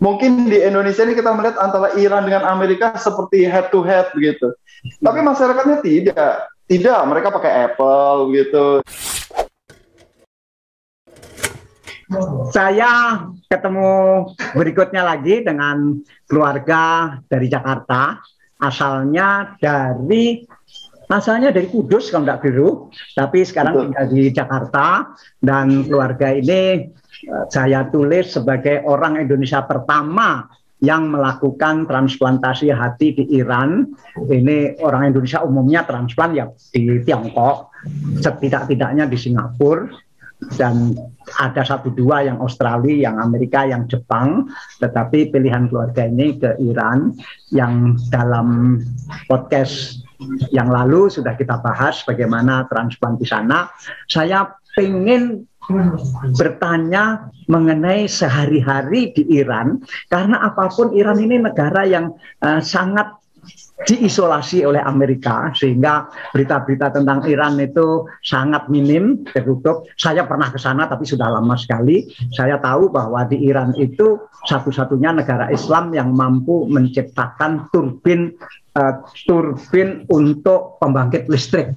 mungkin di Indonesia ini kita melihat antara Iran dengan Amerika seperti head to head begitu. Tapi masyarakatnya tidak, mereka pakai Apple gitu. Saya ketemu berikutnya lagi dengan keluarga dari Jakarta, asalnya dari Kudus kalau tidak keliru, tapi sekarang tinggal di Jakarta. Dan keluarga ini saya tulis sebagai orang Indonesia pertama yang melakukan transplantasi hati di Iran. Ini orang Indonesia umumnya transplant ya di Tiongkok, setidak-tidaknya di Singapura, dan ada 1-2 yang Australia, yang Amerika, yang Jepang. Tetapi pilihan keluarga ini ke Iran, yang dalam podcast yang lalu sudah kita bahas bagaimana transplant di sana. Saya ingin bertanya mengenai sehari-hari di Iran, karena apapun Iran ini negara yang sangat diisolasi oleh Amerika, sehingga berita-berita tentang Iran itu sangat minim, tertutup. Saya pernah ke sana tapi sudah lama sekali. Saya tahu bahwa di Iran itu satu-satunya negara Islam yang mampu menciptakan turbin untuk pembangkit listrik.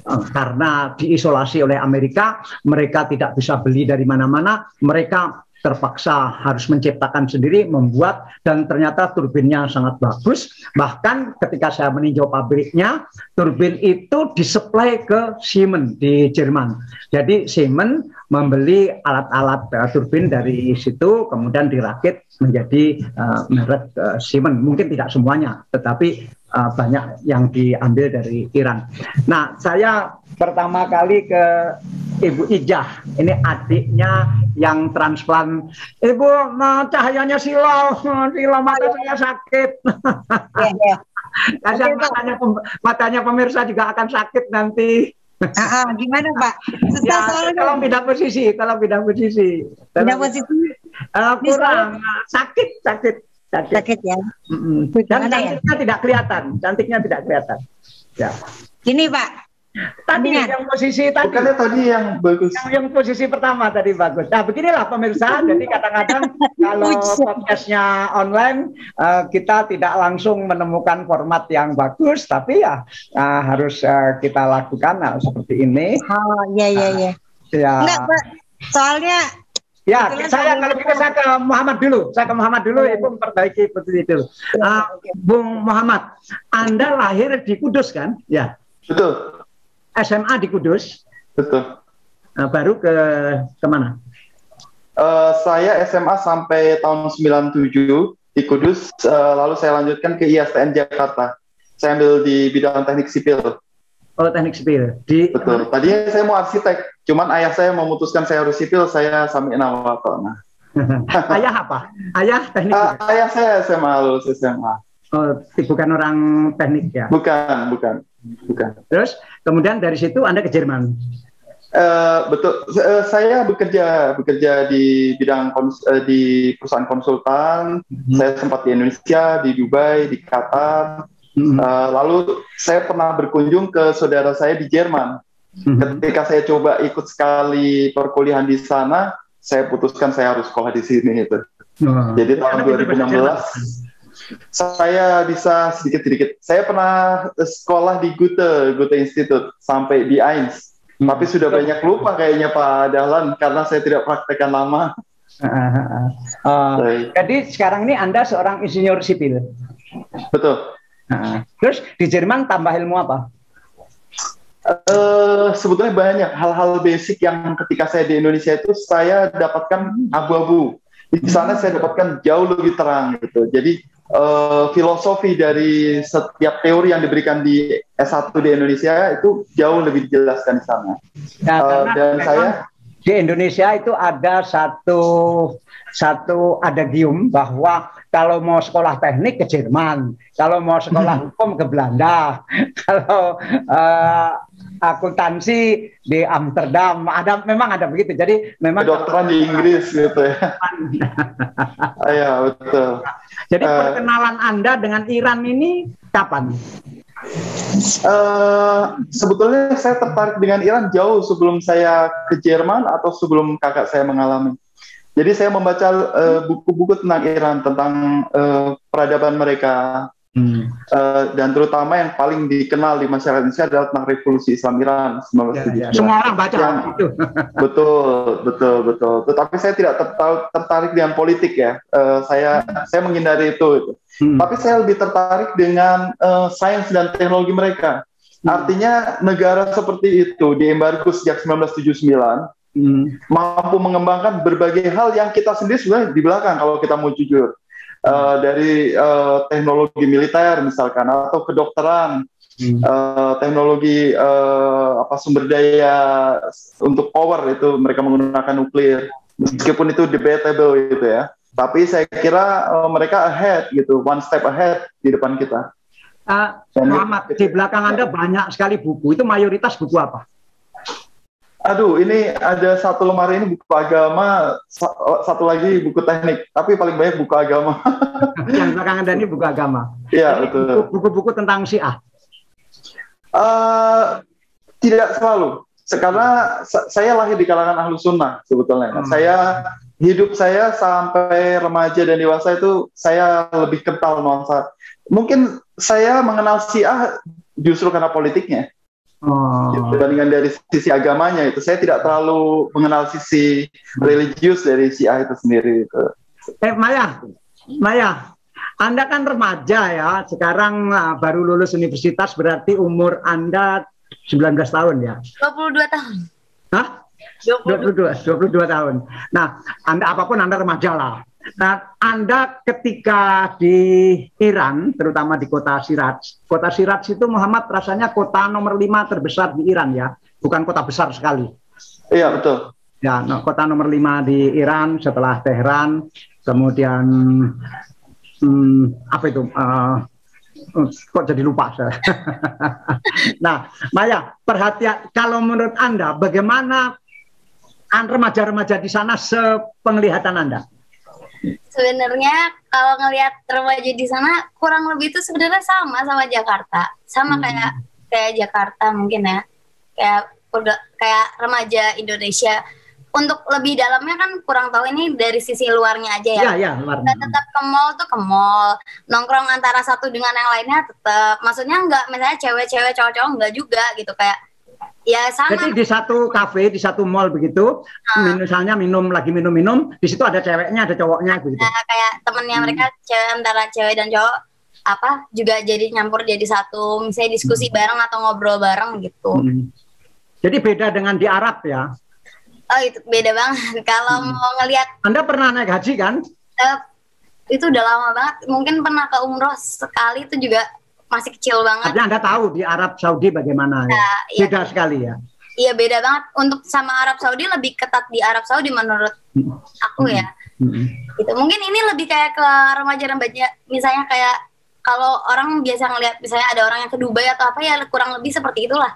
Karena diisolasi oleh Amerika, mereka tidak bisa beli dari mana-mana, mereka terpaksa harus menciptakan sendiri, membuat, dan ternyata turbinnya sangat bagus. Bahkan ketika saya meninjau pabriknya, turbin itu disuplai ke Siemens di Jerman. Jadi Siemens membeli alat-alat turbin dari situ, kemudian dirakit menjadi merek Siemens. Mungkin tidak semuanya, tetapi banyak yang diambil dari Iran. Nah, saya pertama kali ke Ibu Ijah. Ini adiknya yang transplant. Ibu, cahayanya silau mata saya sakit. Kasihan matanya pemirsa juga akan sakit nanti. Gimana Pak? Ya, kalau pindah posisi. Pindah posisi kurang sakit ya. Dan cantiknya tidak kelihatan. Ya. Ini Pak. Tadi yang posisi tadi. Bukannya tadi yang bagus. Yang posisi pertama tadi bagus. Nah, beginilah pemirsa. Jadi kadang-kadang kalau podcastnya online, kita tidak langsung menemukan format yang bagus, tapi ya harus kita lakukan seperti ini. Oh, iya. Ya. Enggak, Pak. Soalnya ya, saya ke Muhammad dulu. Saya ke Muhammad dulu, Ibu memperbaiki posisi dulu. Bung Muhammad, Anda lahir di Kudus kan? Ya. Betul. SMA di Kudus. Betul. Baru ke mana? Saya SMA sampai tahun 97 di Kudus, lalu saya lanjutkan ke ISTN Jakarta. Saya ambil di bidang teknik sipil. Oh, teknik sipil. Betul. Tadinya saya mau arsitek, cuman ayah saya memutuskan saya harus sipil, saya samiin apa. Nah. Ayah apa? Ayah teknik. Ayah saya SMA, lulus SMA. Oh, bukan orang teknik ya? Bukan. Terus kemudian dari situ Anda ke Jerman? Betul. Saya bekerja di bidang di perusahaan konsultan. Saya sempat di Indonesia, di Dubai, di Qatar. Lalu saya pernah berkunjung ke saudara saya di Jerman. Ketika saya coba ikut sekali perkuliahan di sana, saya putuskan saya harus sekolah di sini itu. Jadi tahun 2016 saya bisa sedikit-sedikit. Saya pernah sekolah di Goethe Institute sampai di Eins. Tapi sudah banyak lupa kayaknya Pak Dahlan karena saya tidak praktekkan lama. Jadi sekarang ini Anda seorang insinyur sipil. Betul. Terus di Jerman tambah ilmu apa? Sebetulnya banyak hal-hal basic yang ketika saya di Indonesia itu saya dapatkan abu-abu. Di sana saya dapatkan jauh lebih terang gitu. Jadi filosofi dari setiap teori yang diberikan di S1 di Indonesia itu jauh lebih dijelaskan di sana. Dan saya di Indonesia itu ada satu adagium bahwa kalau mau sekolah teknik ke Jerman, kalau mau sekolah hukum ke Belanda, kalau akuntansi di Amsterdam, memang ada begitu. Jadi memang kedokteran di Inggris gitu ya. Iya, betul. Jadi perkenalan Anda dengan Iran ini kapan? Sebetulnya saya tertarik dengan Iran jauh sebelum saya ke Jerman atau sebelum kakak saya mengalami. Jadi saya membaca buku-buku tentang Iran, tentang peradaban mereka. Dan terutama yang paling dikenal di masyarakat Indonesia adalah tentang revolusi Islam Iran 1979. Semua orang baca itu. Betul. Tetapi saya tidak tertarik dengan politik ya. Saya menghindari itu. Tapi saya lebih tertarik dengan sains dan teknologi mereka. Artinya negara seperti itu diembargo sejak 1979 mampu mengembangkan berbagai hal yang kita sendiri sebenarnya di belakang kalau kita mau jujur. Dari teknologi militer misalkan atau kedokteran, teknologi sumber daya untuk power itu mereka menggunakan nuklir, meskipun itu debatable gitu ya. Tapi saya kira mereka ahead gitu, one step ahead di depan kita. Muhammad, di belakang Anda banyak sekali buku. Itu mayoritas buku apa? Aduh, ini ada satu lemari ini buku agama, satu lagi buku teknik, tapi paling banyak buku agama. Yang belakang Anda ini buku agama. Iya, betul. Buku-buku tentang Syiah. Tidak selalu. Karena saya lahir di kalangan ahlu sunnah sebetulnya. Hidup saya sampai remaja dan dewasa itu saya lebih kental nuansa. Mungkin saya mengenal Syiah justru karena politiknya. Dibandingkan dari sisi agamanya itu, saya tidak terlalu mengenal sisi religius dari Syiah itu sendiri. Maya, Anda kan remaja ya, sekarang baru lulus universitas, berarti umur Anda 19 tahun ya? 22 tahun. Hah? 22 tahun. Nah, apapun Anda remaja lah. Nah, Anda ketika di Iran, terutama di kota Siraj itu Muhammad rasanya kota nomor 5 terbesar di Iran ya, bukan kota besar sekali. Iya, betul. Ya, kota nomor 5 di Iran setelah Teheran, kemudian apa itu? Kok jadi lupa saya. Nah, Maya, perhatian, kalau menurut Anda bagaimana remaja-remaja di sana sepenglihatan Anda? Sebenarnya kalau ngelihat remaja di sana kurang lebih itu sebenarnya sama Jakarta, sama kayak Jakarta mungkin ya, kayak remaja Indonesia. Untuk lebih dalamnya kan kurang tahu, ini dari sisi luarnya aja ya. Iya, luarnya. Tetap ke mall tuh ke mall, nongkrong antara satu dengan yang lainnya tetap. Maksudnya nggak misalnya cewek-cewek cowok-cowok nggak juga gitu, kayak ya sama. Jadi di satu kafe, di satu mall begitu, misalnya lagi minum, di situ ada ceweknya, ada cowoknya begitu. Nah, kayak temennya mereka antara cewek dan cowok juga jadi nyampur jadi satu, misalnya diskusi bareng atau ngobrol bareng gitu. Jadi beda dengan di Arab ya? Oh, itu beda banget. Kalau mau ngelihat. Anda pernah naik haji kan? Itu udah lama banget. Mungkin pernah ke umroh sekali, itu juga masih kecil banget. Tapi Anda tahu di Arab Saudi bagaimana ya? Beda sekali ya? Iya, beda banget. Untuk sama Arab Saudi lebih ketat di Arab Saudi menurut aku ya. Gitu. Mungkin ini lebih kayak ke remaja-remaja, misalnya kayak kalau orang biasa ngelihat misalnya ada orang yang ke Dubai atau apa ya, kurang lebih seperti itulah.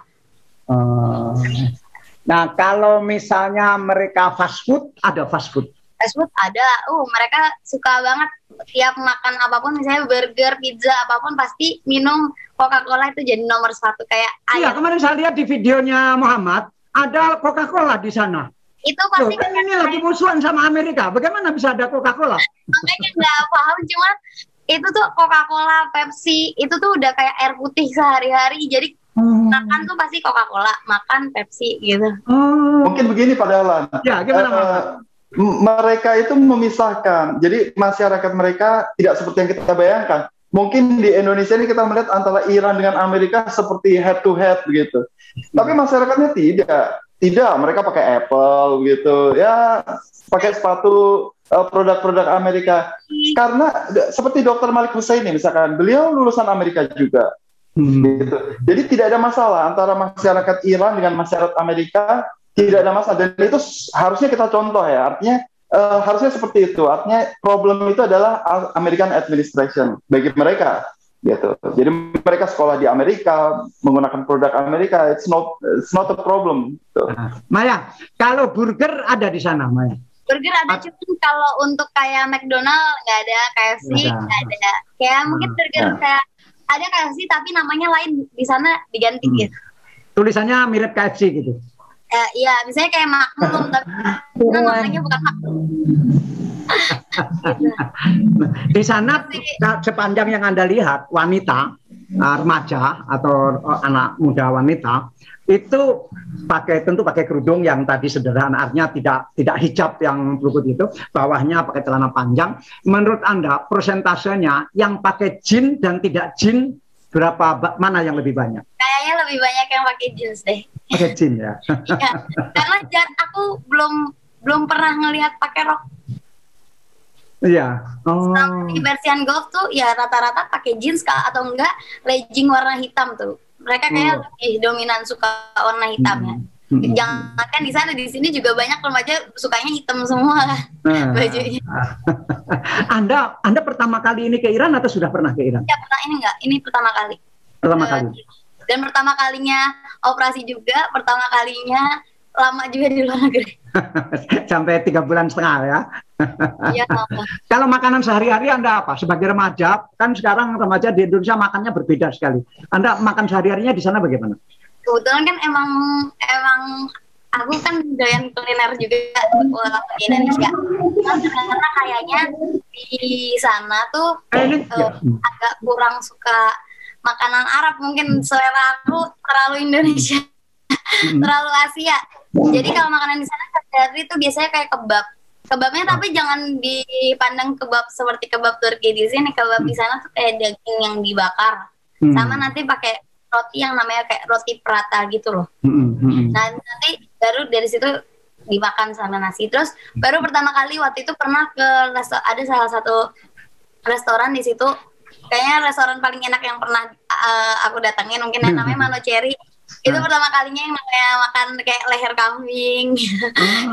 Nah, kalau misalnya mereka fast food, ada fast food? Fast food ada, mereka suka banget tiap makan apapun, misalnya burger, pizza, apapun pasti minum Coca-Cola, itu jadi nomor 1 kayak air. Iya, kemarin saya lihat di videonya Muhammad, ada Coca-Cola di sana. Itu pasti kan ini lagi musuhan sama Amerika, bagaimana bisa ada Coca-Cola? Makanya nggak paham, cuman itu tuh Coca-Cola, Pepsi, itu tuh udah kayak air putih sehari-hari, jadi makan tuh pasti Coca-Cola, makan Pepsi gitu. Mungkin begini Pak Dahlan. Ya, gimana mereka itu memisahkan. Jadi masyarakat mereka tidak seperti yang kita bayangkan. Mungkin di Indonesia ini kita melihat antara Iran dengan Amerika seperti head to head begitu. Tapi masyarakatnya tidak. Mereka pakai Apple gitu. Ya, pakai sepatu produk-produk Amerika. Karena seperti Dr. Malik Husaini misalkan, beliau lulusan Amerika juga. Gitu. Jadi tidak ada masalah antara masyarakat Iran dengan masyarakat Amerika, tidak ada masalah, dan itu harusnya kita contoh ya. Artinya harusnya seperti itu. Artinya problem itu adalah American administration bagi mereka gitu. Jadi mereka sekolah di Amerika, menggunakan produk Amerika, it's not a problem gitu. Maya, kalau burger ada di sana, Maya? Burger ada, cuma kalau untuk kayak McDonald nggak ada, KFC nggak ada. Kayak mungkin burger kayak ada KFC tapi namanya lain di sana diganti gitu. Tulisannya mirip KFC gitu. Iya, misalnya kayak makmum, tapi kan namanya bukan makmum. Di sana sepanjang yang Anda lihat wanita, remaja atau anak muda wanita itu tentu pakai kerudung yang tadi sederhana, artinya tidak hijab yang berikut itu, bawahnya pakai celana panjang. Menurut Anda persentasenya yang pakai jin dan tidak jin mana yang lebih banyak? Kayaknya lebih banyak yang pakai jeans deh. Pakai jin ya. Ya, karena aku belum pernah ngelihat pakai rok. Iya. Di Persian Gulf tuh ya rata-rata pakai jeans atau enggak legging warna hitam tuh. Mereka kayak lebih dominan suka warna hitamnya. Jangankan di sana, di sini juga banyak remaja sukanya hitam semua bajunya. Anda pertama kali ini ke Iran atau sudah pernah ke Iran? Ya, ini pertama kali. Pertama kali. Dan pertama kalinya operasi juga, pertama kalinya lama juga di luar negeri. Sampai 3,5 bulan ya. Iya. Kalau makanan sehari-hari Anda apa? Sebagai remaja, kan sekarang remaja di Indonesia makannya berbeda sekali. Anda makan sehari-harinya di sana bagaimana? Kebetulan kan emang aku kan doyan kuliner juga di Indonesia. Karena kayaknya di sana tuh agak kurang suka makanan Arab, mungkin selera aku terlalu Indonesia, terlalu Asia. Jadi kalau makanan di sana sehari itu biasanya kayak kebab. Kebabnya tapi jangan dipandang kebab seperti kebab Turki di sini. Kebab di sana tuh kayak daging yang dibakar. Sama nanti pakai roti yang namanya kayak roti prata gitu loh. Nah nanti baru dari situ dimakan sama nasi. Terus baru pertama kali waktu itu pernah ke ada salah satu restoran di situ. Kayaknya restoran paling enak yang pernah aku datangin, mungkin yang namanya Mano Cherry. Itu pertama kalinya yang namanya makan kayak leher kambing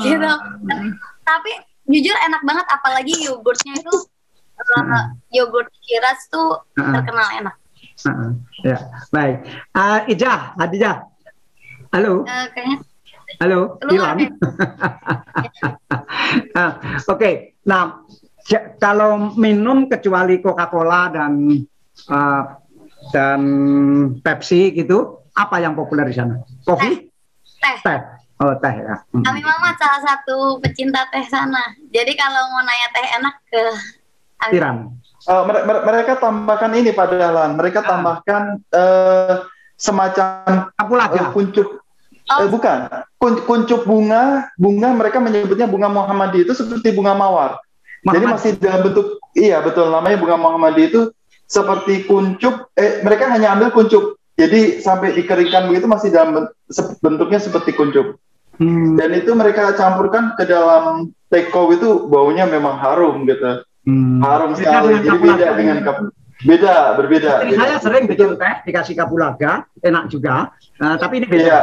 gitu. Tapi jujur enak banget, apalagi yogurtnya itu yogurt Shiraz tuh terkenal enak. Ya, baik. Hadijah. Halo. Kayaknya. Halo, Ilan. Oke. Nah, kalau minum kecuali Coca-Cola dan Pepsi gitu, apa yang populer di sana? Kopi? Teh. Oh, teh ya. Kami mama salah satu pecinta teh sana. Jadi kalau mau nanya teh enak ke Iran. Mereka tambahkan ini padahal, mereka tambahkan semacam kuncup. Bukan, kuncup bunga mereka menyebutnya bunga Muhammadi, itu seperti bunga mawar. Jadi masih dalam bentuk, iya betul, namanya bunga Muhammadi itu seperti kuncup. Mereka hanya ambil kuncup. Jadi sampai dikeringkan begitu masih dalam bentuknya seperti kuncup. Dan itu mereka campurkan ke dalam teko, itu baunya memang harum gitu. Harum sekali. Jadi beda dengan berbeda. Jadi saya sering bikin teh dikasih kapulaga, enak juga. Tapi ini beda.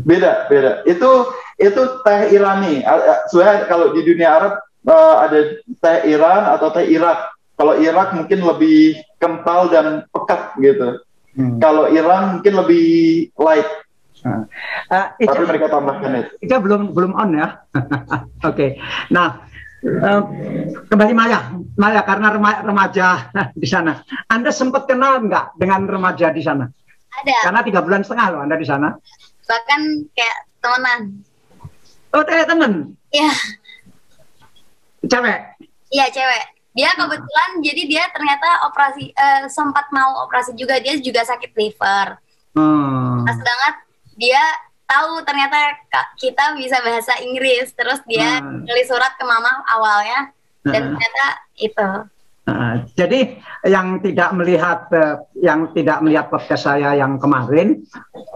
Beda. Itu teh Irani. Sebenarnya kalau di dunia Arab ada teh Iran atau teh Irak. Kalau Irak mungkin lebih kental dan pekat gitu. Kalau Iran mungkin lebih light. Tapi mereka tambahkan itu. Kita belum on ya. Oke. Nah, kembali Maya karena remaja di sana. Anda sempat kenal nggak dengan remaja di sana? Ada. Karena 3,5 bulan loh Anda di sana. Bahkan kayak temenan. Oh, temen? Iya. Cewek? Iya, cewek. Dia kebetulan jadi dia ternyata sempat mau operasi juga, dia juga sakit liver. Pas banget dia tahu ternyata kita bisa bahasa Inggris, terus dia nulis surat ke mama awalnya dan ternyata itu. Jadi yang tidak melihat podcast saya yang kemarin,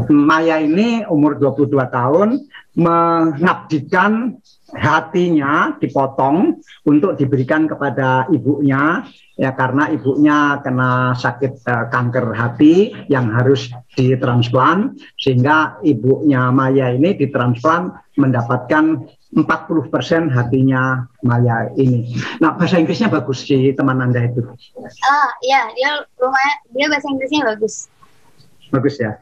Maya ini umur 22 tahun mengabdikan hatinya, dipotong untuk diberikan kepada ibunya ya, karena ibunya kena sakit kanker hati yang harus ditransplant, sehingga ibunya Maya ini ditransplant mendapatkan 40% hatinya Maya ini. Nah, bahasa Inggrisnya bagus si teman Anda itu. Iya, dia bahasa Inggrisnya bagus. Bagus ya.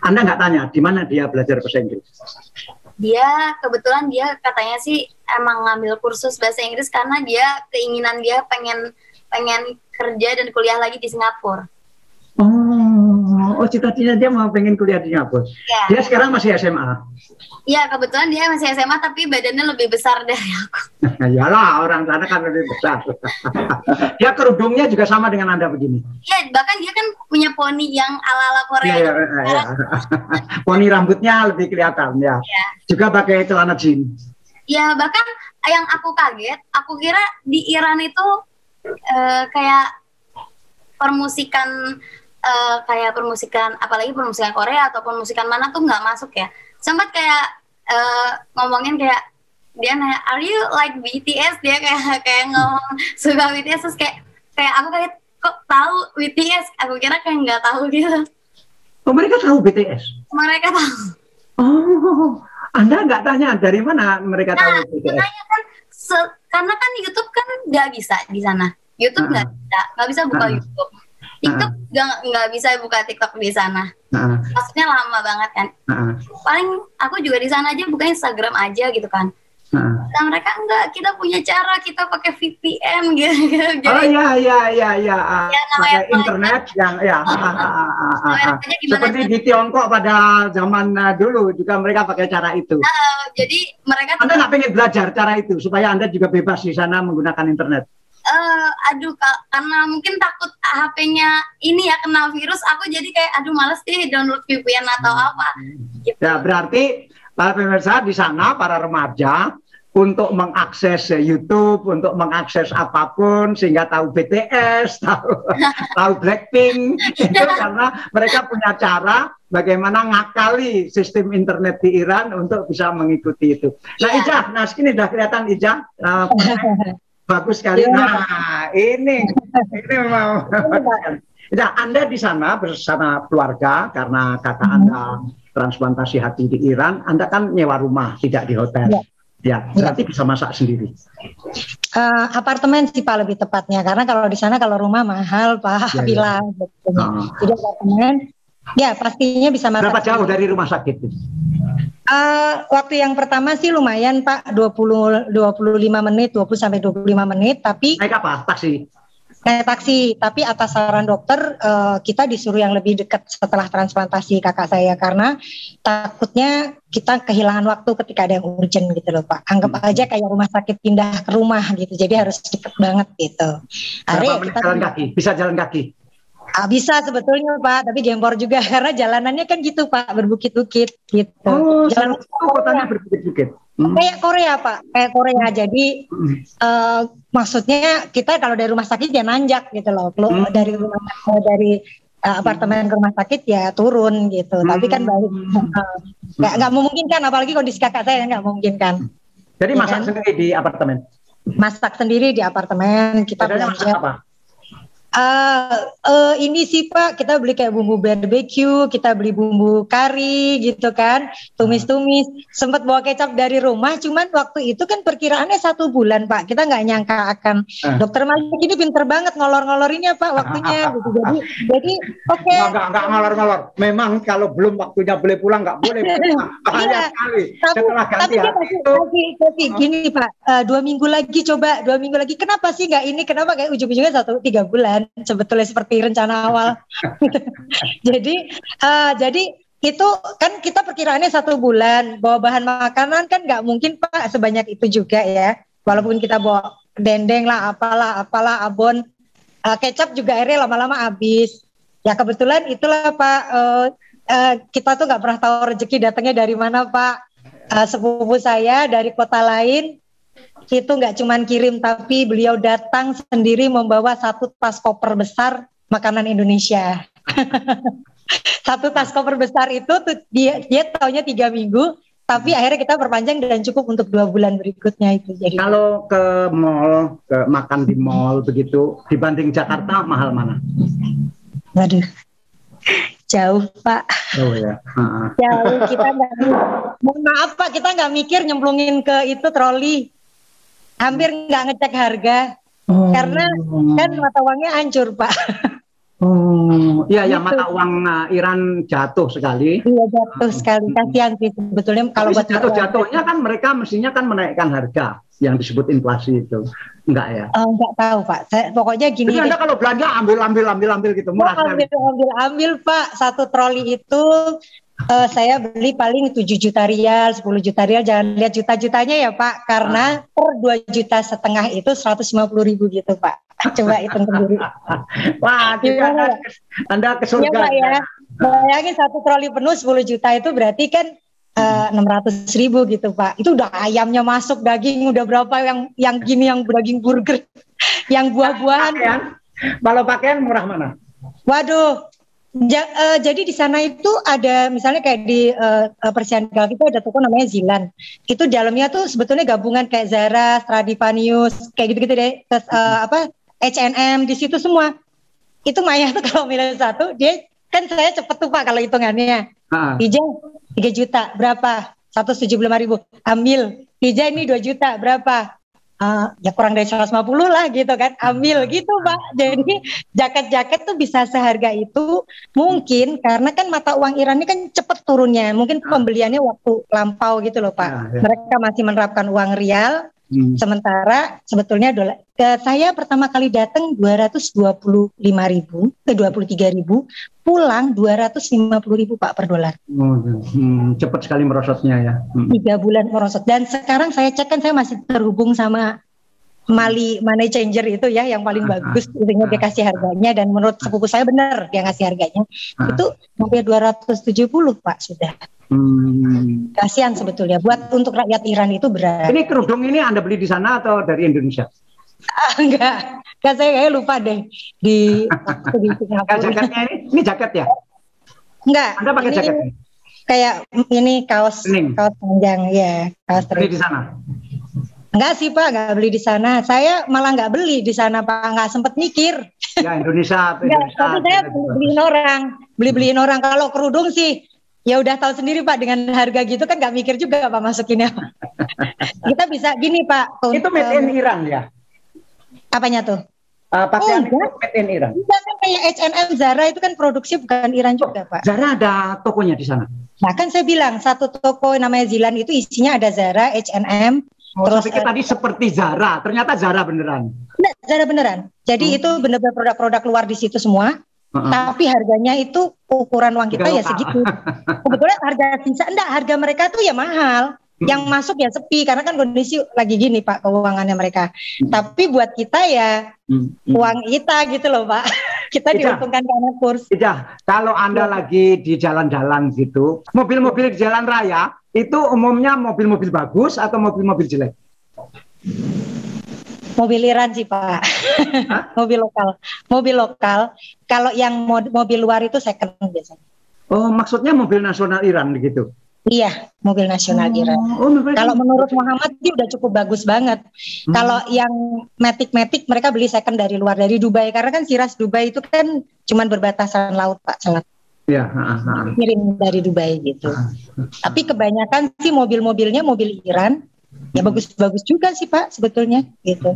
Anda nggak tanya di mana dia belajar bahasa Inggris? Dia kebetulan dia katanya sih emang ngambil kursus bahasa Inggris karena keinginan dia pengen kerja dan kuliah lagi di Singapura. Oh, cita-citanya dia mau pengen kuliah di Singapura. Ya. Dia sekarang masih SMA. Iya, kebetulan dia masih SMA tapi badannya lebih besar dari aku. Yalah, orang sana kan lebih besar. Dia kerudungnya juga sama dengan Anda begini. Iya, bahkan dia kan punya poni yang ala-ala Korea. Iya, iya. Poni rambutnya lebih kelihatan ya. Iya. Juga pakai celana jeans. Ya, bahkan yang aku kaget, aku kira di Iran itu kayak permusikan apalagi permusikan Korea ataupun musikan mana tuh nggak masuk ya. Sempat kayak ngomongin kayak dia nanya, "Are you like BTS?" Dia kayak ngomong suka BTS, terus kayak aku kayak kok tahu BTS? Aku kira kayak nggak tahu gitu. Oh, mereka tahu BTS? Mereka tahu. Oh, Anda nggak tanya dari mana mereka tahu BTS? Makanya kan karena kan YouTube kan nggak bisa di sana. YouTube nggak bisa buka YouTube. TikTok nggak bisa buka TikTok di sana. Maksudnya lama banget kan. Paling aku juga di sana aja buka Instagram aja gitu kan. Nah, mereka enggak, kita punya cara, kita pakai VPN gitu. Oh iya. Pakai internet yang seperti di Tiongkok pada zaman dulu juga mereka pakai cara itu. Jadi mereka Anda nggak pengen belajar cara itu supaya Anda juga bebas di sana menggunakan internet? Karena mungkin takut HP-nya ini ya kena virus, aku jadi kayak males deh download VPN atau apa. Gitu. Ya berarti para pemirsa di sana, para remaja untuk mengakses YouTube, untuk mengakses apapun sehingga tahu BTS, tahu Blackpink itu karena mereka punya cara bagaimana ngakali sistem internet di Iran untuk bisa mengikuti itu. Nah, Ija, ini udah kelihatan Ija. Bagus sekali. Nah, ini memang. Nah, Anda di sana bersama keluarga karena kata Anda transplantasi hati di Iran, Anda kan nyewa rumah, tidak di hotel. Ya, berarti bisa masak sendiri. Apartemen sih Pak lebih tepatnya, karena kalau di sana kalau rumah mahal Pak, villa. Jadi apartemen, ya pastinya bisa masak. Berapa jauh dari rumah sakit? Waktu yang pertama sih lumayan Pak, 20 sampai 25 menit, tapi naik apa? Taksi? Naik taksi, tapi atas saran dokter kita disuruh yang lebih dekat setelah transplantasi kakak saya karena takutnya kita kehilangan waktu ketika ada yang urgent gitu loh Pak. Anggap aja kayak rumah sakit pindah ke rumah gitu, jadi harus dekat banget gitu. Berapa menit jalan kaki? Bisa jalan kaki? Bisa sebetulnya Pak, tapi gempor juga karena jalanannya kan gitu Pak, berbukit-bukit gitu. Oh, jalan kotanya berbukit-bukit. Kayak Korea Pak, kayak Korea. Jadi maksudnya kita kalau dari rumah sakit ya nanjak gitu loh. Dari apartemen ke rumah sakit ya turun gitu. Tapi kan balik nggak memungkinkan, apalagi kondisi kakak saya nggak memungkinkan. Jadi masak sendiri di apartemen? Masak sendiri di apartemen. Kita belanja. Apa? Ini sih Pak, kita beli kayak bumbu barbecue, kita beli bumbu kari gitu kan, tumis-tumis. Sempat bawa kecap dari rumah, cuman waktu itu kan perkiraannya 1 bulan Pak. Kita nggak nyangka akan. Dokter Malik ini pinter banget ngolor-ngolorinnya Pak waktunya. Gitu. Jadi oke. Nggak ngolor-ngolor. Memang kalau belum waktunya boleh pulang nggak boleh. Bahaya sekali. Setelah ganti tapi gini Pak, 2 minggu lagi coba, 2 minggu lagi. Kenapa sih nggak ini? Kenapa kayak ujung-ujungnya 3 bulan? Sebetulnya seperti rencana awal. Jadi itu kan kita perkiraannya 1 bulan. Bawa bahan makanan kan nggak mungkin Pak sebanyak itu juga ya. Walaupun kita bawa dendeng lah, apalah abon, kecap juga airnya lama-lama habis. Ya kebetulan itulah Pak. Kita tuh nggak pernah tahu rezeki datangnya dari mana Pak. Sepupu saya dari kota lain. Itu nggak cuman kirim, tapi beliau datang sendiri membawa 1 tas koper besar makanan Indonesia. 1 tas koper besar itu tuh, dia taunya 3 minggu, tapi akhirnya kita perpanjang dan cukup untuk 2 bulan berikutnya itu. Jadi kalau ke mall, makan di mall begitu, dibanding Jakarta mahal mana? Waduh, jauh Pak. Oh ya. Jauh, kita nggak. Mohon maaf Pak, kita nggak mikir nyemplungin ke itu troli. Hampir nggak ngecek harga karena kan mata uangnya hancur Pak. Iya ya, mata uang Iran jatuh sekali. Iya jatuh sekali, kasihan sih sebetulnya kalau buat jatuhnya kan mereka mestinya kan menaikkan harga yang disebut inflasi itu? Enggak ya? Enggak tahu Pak. Pokoknya gini. Jadi Anda kalau belanja ambil gitu, murah sekali. Ambil Pak. Satu troli itu saya beli paling 7 juta rial, 10 juta rial. Jangan lihat juta-jutanya ya Pak, karena per 2,5 juta itu 150.000 gitu Pak. Coba hitung sendiri. Wah, Anda ke surga. Ya Pak ya. Bayangin satu troli penuh 10 juta itu berarti kan 600.000 gitu Pak. Itu udah ayamnya masuk, daging udah berapa yang gini, yang daging burger, yang buah-buahan. Kalau pakaian murah mana? Waduh. Jadi di sana itu ada misalnya kayak di Persian Gulf itu ada toko namanya Zilan. Itu dalamnya tuh sebetulnya gabungan kayak Zara, Stradivarius, kayak gitu-gitu deh. Terus H&M di situ semua. Itu Maya tuh kalau milih satu, dia kan saya cepet tuh Pak kalau hitungannya. Hijau 3 juta berapa? 175.000. Ambil. Hijau ini 2 juta berapa? Ya kurang dari 150 lah gitu kan, ambil gitu Pak. Jadi jaket-jaket tuh bisa seharga itu mungkin karena kan mata uang Iran ini kan cepet turunnya, mungkin pembeliannya waktu lampau gitu loh Pak. Mereka masih menerapkan uang rial, sementara sebetulnya dolar. Saya pertama kali datang 225.000 ke 23.000, pulang 250.000 Pak per dolar. Cepat sekali merosotnya ya. 3 bulan merosot. Dan sekarang saya cek kan saya masih terhubung sama money changer itu ya, yang paling bagus. Intinya dia kasih harganya dan menurut sepupu saya benar dia ngasih harganya. Itu hampir 270 Pak sudah. Kasihan sebetulnya buat untuk rakyat Iran itu berat. Ini kerudung ini Anda beli di sana atau dari Indonesia? Enggak, saya kayak lupa deh di Singapura. Jaketnya ini jaket ya? Enggak. Anda pakai jaket? Kayak ini kaos panjang ya, kaos beli di sana? Enggak sih Pak, enggak beli di sana. Saya malah enggak beli di sana Pak, enggak sempet mikir. Ya Indonesia. Enggak, tapi saya beliin orang. Kalau kerudung sih ya udah tahu sendiri Pak, dengan harga gitu kan nggak mikir juga Pak masukinnya. Kita bisa gini Pak. Itu made in Iran ya? Apanya tuh? Pakaian itu made in Iran. Enggak, kan kayak H&M, Zara itu kan produksi bukan Iran juga Pak. Zara ada tokonya di sana? Nah kan saya bilang satu toko namanya Zilan itu isinya ada Zara, H&M. Terus tadi seperti Zara, ternyata Zara beneran. Enggak, Zara beneran. Jadi itu benar-benar produk-produk luar di situ semua. Tapi harganya itu ukuran uang kita ya segitu. Kebetulan harga mereka tuh ya mahal. Yang masuk ya sepi karena kan kondisi lagi gini Pak keuangannya mereka. Tapi buat kita ya uang kita gitu loh Pak. Kita diuntungkan karena kurs. Kalau Anda lagi di jalan-jalan gitu, mobil-mobil di jalan raya itu umumnya mobil-mobil bagus atau mobil-mobil jelek? Mobil Iran sih Pak. Mobil lokal. Kalau yang mobil luar itu second biasanya. Oh, maksudnya mobil nasional Iran gitu? Iya, mobil nasional Iran. Kalau menurut Muhammad dia udah cukup bagus banget. Kalau yang Matic mereka beli second dari luar, dari Dubai, karena kan Siras Dubai itu kan cuman berbatasan laut Pak, Selat. Iya. Kirim dari Dubai gitu. Tapi kebanyakan sih mobil-mobilnya mobil Iran. Ya bagus-bagus juga sih Pak sebetulnya gitu.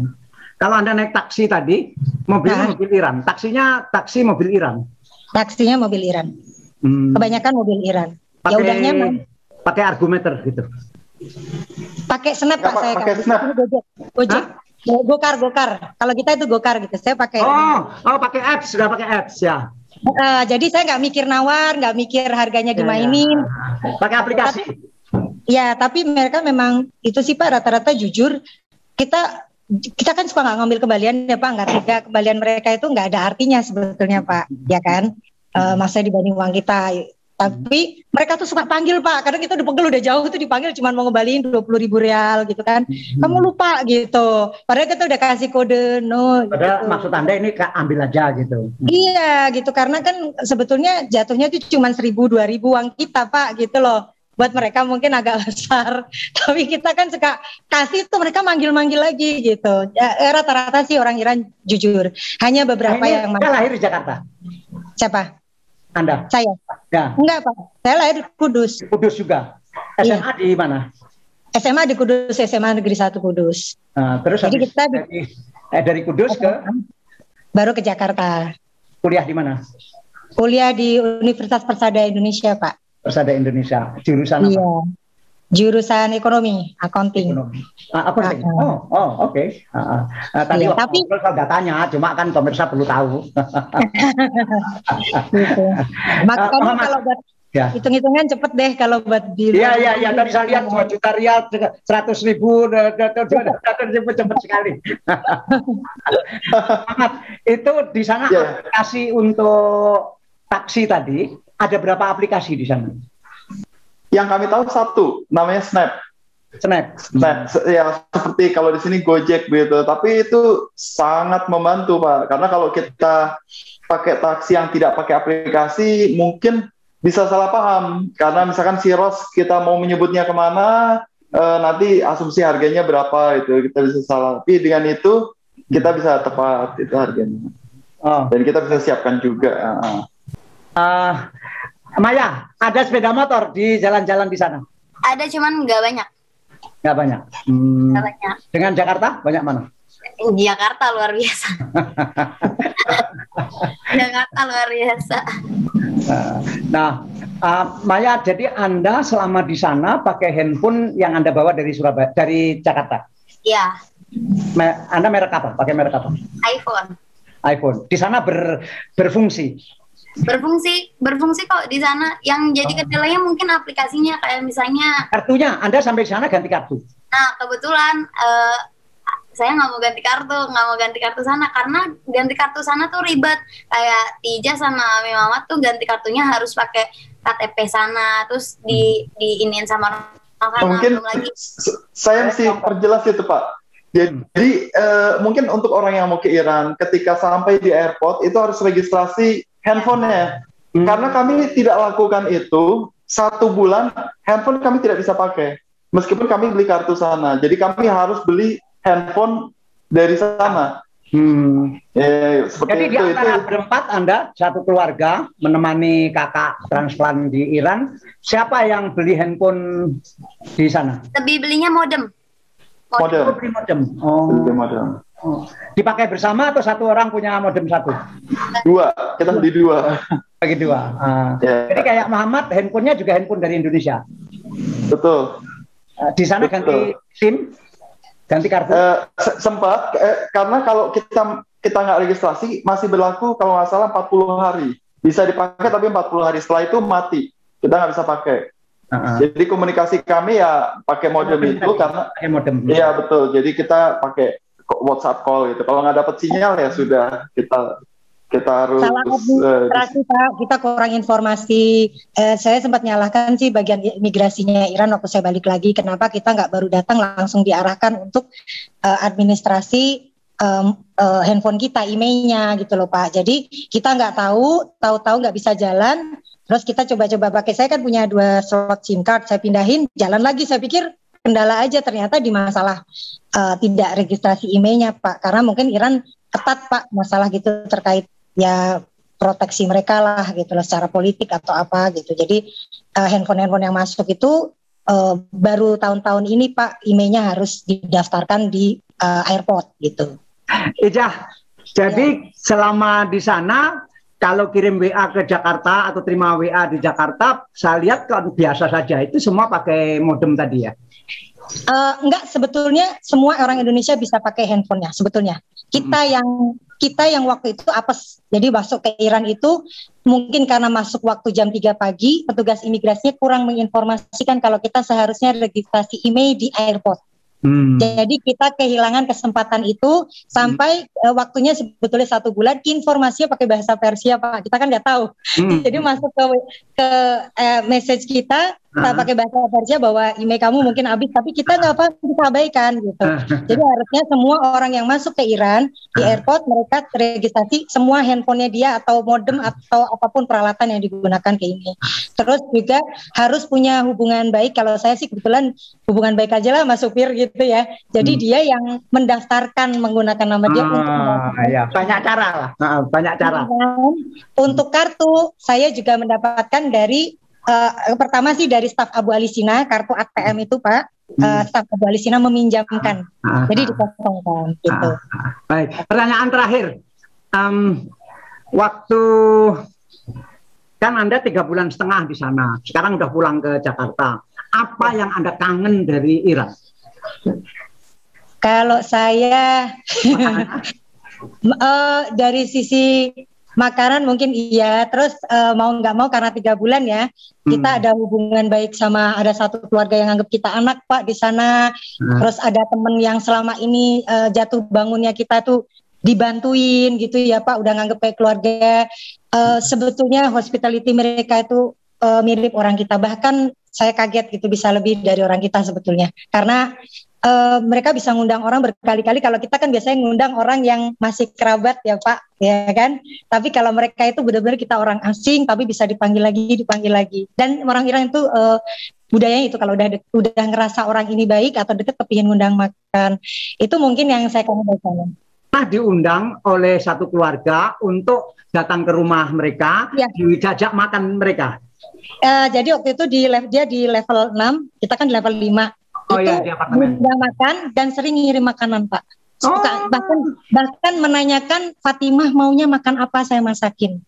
Kalau Anda naik taksi tadi, mobilnya mobil Iran, taksi mobil Iran. Taksinya mobil Iran. Kebanyakan mobil Iran. Ya udah nyaman. Pakai argumeter gitu. Pakai Snap Pak saya. Pakai Snap. Gojek. Gokar. Kalau kita itu Gokar gitu. Saya pakai. Pakai apps, sudah pakai apps ya. Jadi saya nggak mikir nawar, nggak mikir harganya dimainin. Pakai aplikasi. Ya, tapi mereka memang itu sih Pak rata-rata jujur. Kita kan suka nggak ngambil kembalian ya Pak, nggak tega kembalian mereka itu nggak ada artinya sebetulnya Pak, ya kan? Masa dibanding uang kita. Tapi mereka tuh suka panggil Pak, kadang kita udah jauh tuh dipanggil cuma mau ngembaliin 20.000 rial gitu kan. Kamu lupa gitu. Padahal kita udah kasih kode no. Padahal gitu. maksud Anda ini ambil aja gitu. Iya gitu, karena kan sebetulnya jatuhnya itu cuma 1.000-2.000 uang kita Pak gitu loh. Buat mereka mungkin agak besar, tapi kita kan suka kasih tuh mereka manggil-manggil lagi gitu. Ya, rata-rata sih orang Iran jujur. Hanya beberapa yang lahir di Jakarta. Siapa? Anda? Saya. Ya. Enggak Pak, saya lahir di Kudus. Kudus juga. SMA di mana? SMA di Kudus, SMA Negeri 1 Kudus. Terus jadi kita dari Kudus baru ke Jakarta. Kuliah di mana? Kuliah di Universitas Persada Indonesia Pak. Persada Indonesia. Jurusan apa? Jurusan ekonomi, accounting. Ekonomi. Accounting. Oke. Tadi Iya, tapi saya nggak tanya, cuma kan pemirsa perlu tahu. gitu. Makanya kalau buat ya. hitung-hitungan cepet deh kalau buat di. Iya. Tadi saya lihat 2 juta rial, 100.000, 200.000 cepet sekali. Itu di sana aplikasi untuk taksi tadi, ada berapa aplikasi di sana? Yang kami tahu satu, namanya Snap. Ya seperti kalau di sini Gojek gitu, tapi itu sangat membantu Pak, karena kalau kita pakai taksi yang tidak pakai aplikasi mungkin bisa salah paham, karena misalkan si Ros kita mau menyebutnya kemana, nanti asumsi harganya berapa itu kita bisa salah, tapi dengan itu kita bisa tepat itu harganya, dan kita bisa siapkan juga. Maya, ada sepeda motor di jalan-jalan di sana? Ada, cuman nggak banyak. Nggak banyak. Nggak banyak. Dengan Jakarta banyak mana? Jakarta luar biasa. Jakarta luar biasa. Nah, Maya, jadi Anda selama di sana pakai handphone yang Anda bawa dari Surabaya, dari Jakarta? Iya. Anda merek apa? Pakai merek apa? iPhone. Di sana berfungsi. Berfungsi kok di sana. Yang jadi kendalanya mungkin aplikasinya, kayak misalnya kartunya. Anda sampai di sana ganti kartu? Nah, kebetulan saya nggak mau ganti kartu sana, karena ganti kartu sana tuh ribet. Kayak Tija sama Ami Mamat tuh ganti kartunya harus pakai KTP sana, terus diinin sama orang. Mungkin lagi. Saya mesti perjelas itu Pak. Jadi mungkin untuk orang yang mau ke Iran, ketika sampai di airport itu harus registrasi handphonenya. Karena kami tidak lakukan itu 1 bulan, handphone kami tidak bisa pakai. Meskipun kami beli kartu sana. Jadi kami harus beli handphone dari sana. Jadi di antara berempat Anda, satu keluarga, menemani kakak transplant di Iran, siapa yang beli handphone di sana? Lebih belinya modem. Beli modem. Dipakai bersama atau satu orang punya modem satu? 2, kita beli 2. Bagi 2. Jadi kayak Muhammad, handphonenya juga handphone dari Indonesia. Betul. Di sana ganti SIM, ganti kartu? Sempat, karena kalau kita nggak registrasi masih berlaku kalau nggak salah 40 hari. Bisa dipakai tapi 40 hari setelah itu mati. Kita nggak bisa pakai. Jadi komunikasi kami ya pakai modem itu karena iya betul. Jadi kita pakai WhatsApp call gitu. Kalau nggak dapat sinyal ya sudah kita harus salah administrasi Pak, kita kurang informasi. Saya sempat nyalahkan sih bagian imigrasinya Iran waktu saya balik lagi. Kenapa kita nggak baru datang langsung diarahkan untuk administrasi handphone kita, emailnya gitu loh Pak. Jadi kita nggak tahu nggak bisa jalan. Terus kita coba-coba pakai, saya kan punya 2 slot SIM card, saya pindahin, jalan lagi, saya pikir kendala aja, ternyata di masalah tidak registrasi emailnya Pak, karena mungkin Iran ketat Pak, masalah gitu terkait ya proteksi mereka lah gitu loh, secara politik atau apa gitu. Jadi handphone yang masuk itu baru tahun-tahun ini Pak, emailnya harus didaftarkan di airport gitu. Ijah, jadi selama di sana, kalau kirim WA ke Jakarta atau terima WA di Jakarta, saya lihat kan biasa saja. Itu semua pakai modem tadi ya? Enggak, sebetulnya semua orang Indonesia bisa pakai handphonenya sebetulnya. Kita yang waktu itu apes. Jadi masuk ke Iran itu mungkin karena masuk waktu jam 3 pagi, petugas imigrasinya kurang menginformasikan kalau kita seharusnya registrasi email di airport. Jadi kita kehilangan kesempatan itu sampai waktunya sebetulnya 1 bulan, informasinya pakai bahasa Persia Pak, kita kan nggak tahu. Jadi masuk ke message kita pakai bahasa Persia bahwa email kamu mungkin habis, tapi kita nggak apa kita abaikan gitu. Jadi harusnya semua orang yang masuk ke Iran di airport mereka registrasi semua handphonenya dia atau modem atau apapun peralatan yang digunakan ke ini. Terus juga harus punya hubungan baik. Kalau saya sih kebetulan hubungan baik aja lah sama supir gitu ya. Jadi dia yang mendaftarkan menggunakan nama dia untuk ya, banyak cara lah. Banyak cara. Untuk kartu saya juga mendapatkan dari pertama sih dari staf Abu Alisina, kartu ATM itu Pak. Staf Abu Alisina meminjamkan. Jadi dikosongkan gitu. Baik. Pertanyaan terakhir. Waktu kan Anda 3,5 bulan di sana, sekarang udah pulang ke Jakarta. apa yang Anda kangen dari Iran? Kalau saya dari sisi makanan mungkin iya, terus mau nggak mau karena 3 bulan ya, kita ada hubungan baik sama ada satu keluarga yang anggap kita anak Pak di sana, terus ada temen yang selama ini jatuh bangunnya kita tuh dibantuin gitu ya Pak, udah nganggep kayak keluarga. Sebetulnya hospitality mereka itu mirip orang kita, bahkan saya kaget gitu bisa lebih dari orang kita sebetulnya, karena mereka bisa ngundang orang berkali-kali. Kalau kita kan biasanya ngundang orang yang masih kerabat ya Pak, ya kan. Tapi kalau mereka itu benar-benar kita orang asing, tapi bisa dipanggil lagi. Dan orang Iran itu budayanya itu kalau udah ngerasa orang ini baik atau deket kepingin ngundang makan. Itu mungkin yang saya kangen dari sana. Nah, diundang oleh satu keluarga untuk datang ke rumah mereka, ya. Dijajak makan mereka. Jadi waktu itu dia di level 6, kita kan di level 5. Oh iya, di apartemen. Udah makan dan sering ngirim makanan Pak. Bahkan menanyakan Fatimah maunya makan apa saya masakin.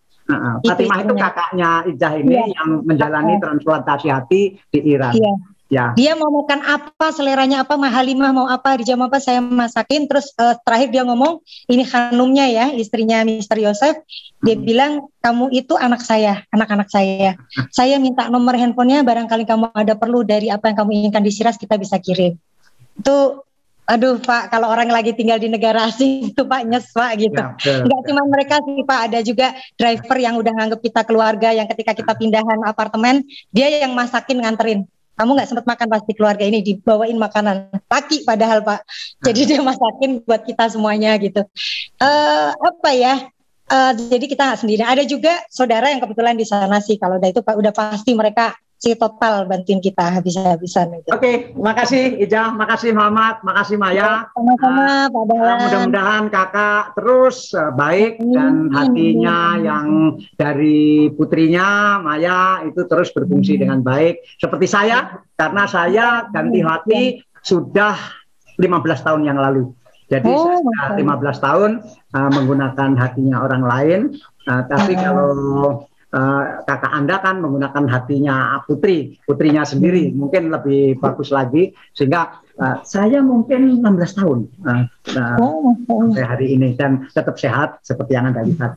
Fatimah itu kakaknya Ijah ini yang menjalani transplantasi hati di Iran. Iya. Ya. Dia mau makan apa, seleranya apa, Halimah mau apa, di jam apa saya masakin. Terus terakhir dia ngomong, ini Hanumnya ya, istrinya Mr. Yosef. Dia bilang, kamu itu anak-anak saya. Saya minta nomor handphonenya, barangkali kamu ada perlu dari apa yang kamu inginkan di Shiraz, kita bisa kirim. Itu, aduh Pak, kalau orang lagi tinggal di negara asing itu Pak nyes Pak gitu. Enggak cuma mereka sih Pak, ada juga driver yang udah nganggep kita keluarga, yang ketika kita pindahan apartemen, dia yang masakin nganterin. Kamu nggak sempat makan pasti keluarga ini, dibawain makanan laki padahal Pak. Jadi dia masakin buat kita semuanya gitu. Jadi kita nggak sendiri. Ada juga saudara yang kebetulan di sana sih. Kalau udah itu Pak, udah pasti mereka si total bantuin kita habis-habisan. Gitu. Oke, makasih Ijah, makasih Muhammad, makasih Maya. Sama-sama Pak Dahlan. Mudah-mudahan kakak terus baik dan hatinya yang dari putrinya Maya itu terus berfungsi dengan baik. Seperti saya, karena saya ganti hati sudah 15 tahun yang lalu. Jadi saya sudah 15 tahun menggunakan hatinya orang lain. Tapi kalau kakak Anda kan menggunakan hatinya putrinya sendiri, mungkin lebih bagus lagi, sehingga saya mungkin 16 tahun sampai hari ini dan tetap sehat seperti yang Anda lihat.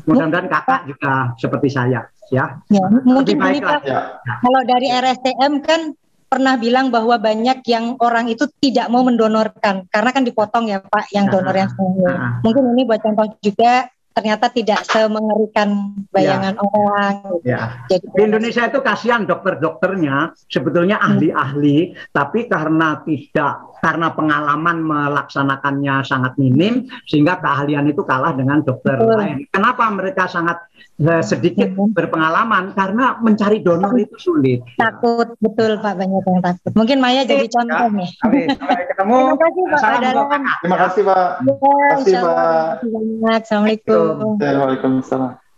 Mudah-mudahan kakak juga seperti saya, ya. Mungkin ini Pak, kalau dari RSTM kan pernah bilang bahwa banyak yang orang itu tidak mau mendonorkan karena kan dipotong ya Pak yang donor yang semua. Mungkin ini buat contoh juga. Ternyata tidak semengerikan bayangan orang. Ya. Jadi, di Indonesia itu kasihan dokter-dokternya sebetulnya ahli-ahli, tapi karena pengalaman melaksanakannya sangat minim, sehingga keahlian itu kalah dengan dokter lain. Kenapa mereka sangat sedikit berpengalaman? Karena mencari donor itu sulit. Takut, betul Pak, banyak yang takut. Mungkin Maya jadi contoh nih. Sampai ketemu. Terima kasih Pak. Terima kasih Pak. Terima kasih Pak. Assalamualaikum. Waalaikumsalam.